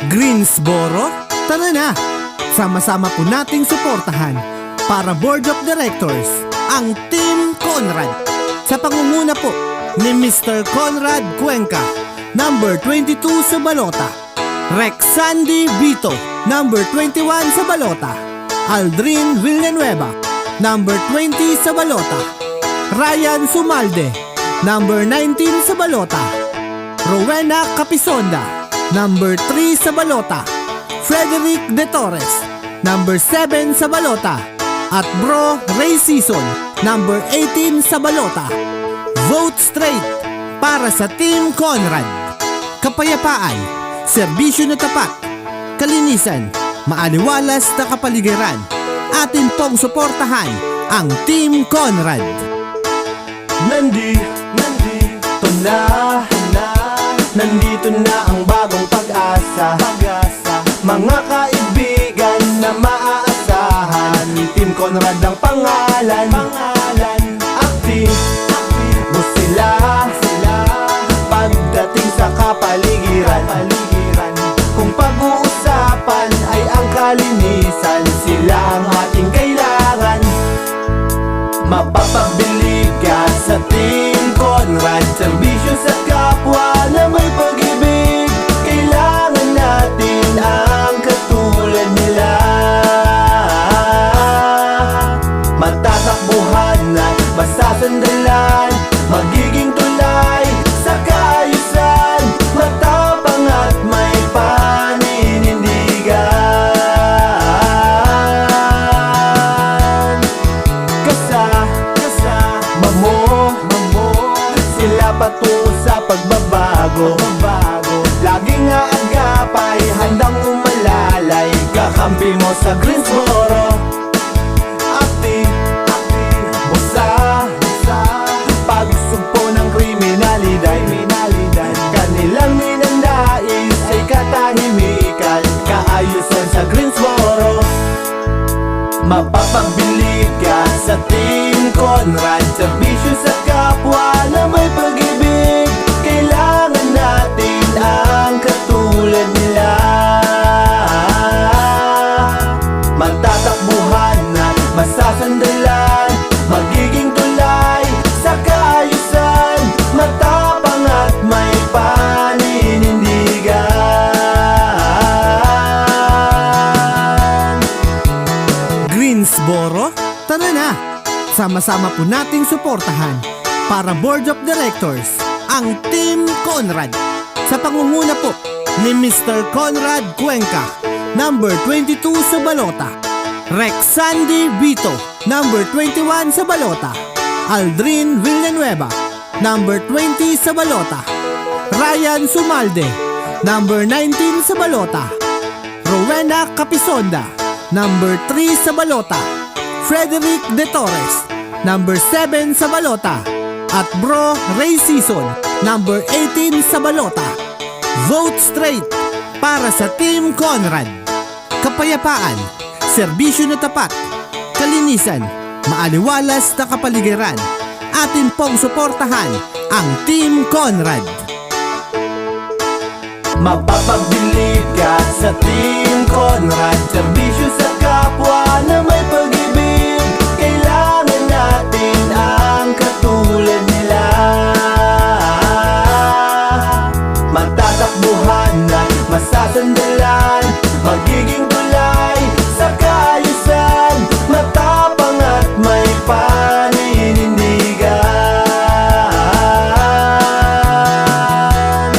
Greensboro? Tara na! Sama-sama po nating suportahan para Board of Directors ang Team Conrad. Sa pangunguna po ni Mr. Conrad Cuenca, number 22 sa balota. Rex Sandy Vito, number 21 sa balota. Aldrin Villanueva, number 20 sa balota. Ryan Sumalde, number 19 sa balota. Rowena Capisonda, number 3 sa balota. Frederick De Torres, number 7 sa balota. At Bro Ray Season, number 18 sa balota. Vote straight para sa Team Conrad. Kapayapaan, serbisyo na tapat, kalinisan, maaliwalas na kapaligiran. Atin pong suportahan ang Team Conrad. Nandito na ang bagong pag-asa. Mga kaibigan na maaasahan. Team Conrad ang pangalan. Aktibo sila pagdating sa kapaligiran. Kung pag-uusapan ay ang kalinisan, sila ang ating kailangan. Mapapabilib ka sa Team Conrad, serbisyo sa kapwa na may pag-ibig. Kailangan natin ang katulad nila. Matatakbuhan at masasandalan, magiging tulay sa kaayusan. Matapang at may paninindigan. Kasama mo sila patungo sa pagbabago. Laging aagapay, handang umalalay. Kakampi mo sa Greensboro. Aktibo sa pagsugpo ng kriminalidad. Kanilang ninanais ay katahimikan, kaayusan sa Greensboro. Mapapabilib ka sa Team Conrad, serbisyo sa kapwa na may pag-ibig. Kailangan natin ang katulad nila. Matatakbuhan at masasandalan, magiging tulay sa kaayusan. Matapang at may paninindigan. Greensboro? Tara na! Sama-sama po nating suportahan para Board of Directors ang Team Conrad. Sa pangunguna po ni Mr. Conrad Cuenca, number 22 sa balota. Rex Sandy Vito, number 21 sa balota. Aldrin Villanueva, number 20 sa balota. Ryan Sumalde, number 19 sa balota. Rowena Capisonda, number 3 sa balota. Frederick De Torres, number 7 sa balota. At Bro Ray Season, number 18 sa balota. Vote straight para sa Team Conrad. Kapayapaan, serbisyo na tapat, kalinisan, maaliwalas na kapaligiran. Atin pong suportahan ang Team Conrad. Mapapabilib ka sa Team Conrad, serbisyo sa kapwa na may pag-ibig. Kailangan natin ang katulad nila. Matatakbuhan at masasandalan, magiging tulay sa kaayusan. Matapang at may paninindigan.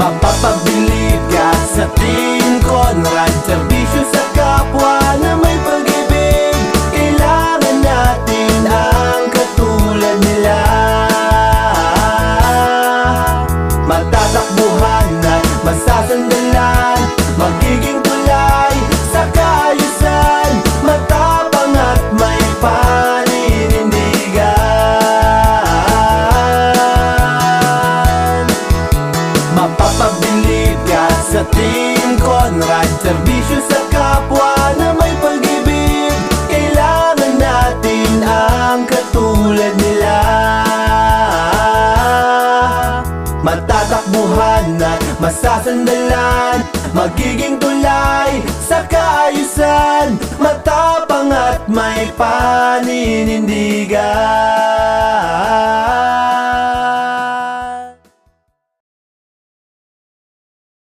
Mapapabilib ka sa Team Conrad, serbisyo sa kapwa na may pag-ibig. Kailangan natin ang katulad nila. Matatakbuhan at masasandalan, magiging tulay sa kaayusan. Matapang at may paninindigan. Mapapabilib ka sa Team Conrad, serbisyo sa kapwa na may pag-ibig. Kailangan natin ang katulad nila. Matatakbuhan at masasandalan, magiging tulay sa kaayusan, matapang at may paninindigan.